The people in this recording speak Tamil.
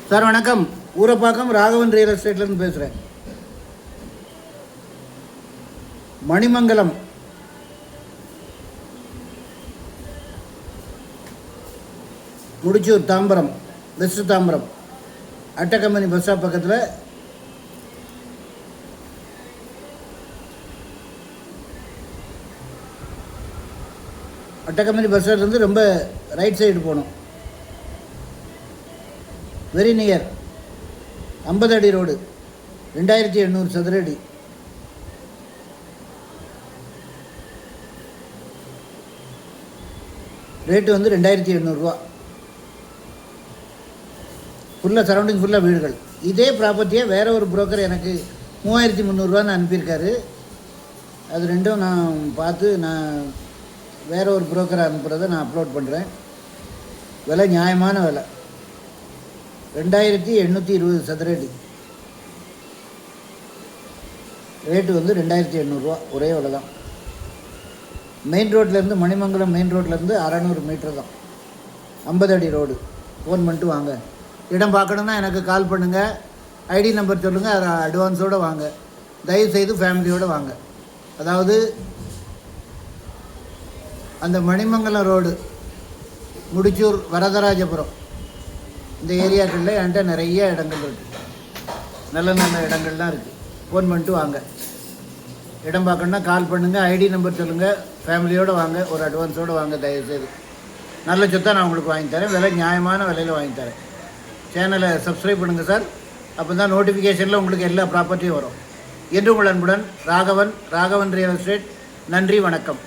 சார் வணக்கம். ஊரப்பாக்கம் ராகவன் ரியல் எஸ்டேட்லேருந்து பேசுகிறேன். மணிமங்கலம் முடிச்சூர் தாம்பரம் வெஸ்ட் தாம்பரம் அட்டக்கம்பெனி பஸ் ஸ்டாப் பக்கத்தில் அட்டக்கம்பெனி பஸ் ஸ்டாண்ட்லேருந்து ரொம்ப ரைட் சைடு போகணும். வெரி நியர் 50 அடி ரோடு, 2800 சதுர அடி. ரேட்டு வந்து 2800 ரூபா. ஃபுல்லாக சரௌண்டிங் ஃபுல்லாக வீடுகள். இதே ப்ராப்பர்ட்டியை வேறு ஒரு புரோக்கர் எனக்கு 3300 அனுப்பியிருக்காரு. அது ரெண்டும் நான் பார்த்து நான் வேறு ஒரு புரோக்கரை அனுப்புகிறத நான் அப்லோட் பண்ணுறேன். விலை நியாயமான விலை, 2820 சதுர அடி. ரேட்டு வந்து 2800 ரூபா. ஒரே விலை தான். மெயின் ரோட்லேருந்து மணிமங்கலம் மெயின் ரோட்லேருந்து 600 மீட்டர் தான். 50 அடி ரோடு. ஃபோன் பண்ணிட்டு வாங்க. இடம் பார்க்கணுன்னா எனக்கு கால் பண்ணுங்கள். ஐடி நம்பர் சொல்லுங்கள். அதை அட்வான்ஸோடு வாங்க. தயவுசெய்து ஃபேமிலியோடு வாங்க. அதாவது அந்த மணிமங்கலம் ரோடு, முடிச்சூர், வரதராஜபுரம், இந்த ஏரியாக்களில் என்கிட்ட நிறைய இடங்கள் இருக்குது. நல்ல நல்ல இடங்கள்லாம் இருக்குது. ஃபோன் பண்ணிட்டு வாங்க. இடம் பார்க்கணுன்னா கால் பண்ணுங்கள். ஐடி நம்பர் சொல்லுங்கள். ஃபேமிலியோடு வாங்க. ஒரு அட்வான்ஸோடு வாங்க தயவுசெய்து. நல்ல சொத்தாக நான் உங்களுக்கு வாங்கி தரேன். விலை நியாயமான விலையில் வாங்கி தரேன். சேனலை சப்ஸ்கிரைப் பண்ணுங்கள் சார். அப்போ தான் நோட்டிஃபிகேஷனில் உங்களுக்கு எல்லா ப்ராப்பர்ட்டியும் வரும். என்று உங்கள் அன்புடன் ராகவன் ரியல் எஸ்டேட். நன்றி, வணக்கம்.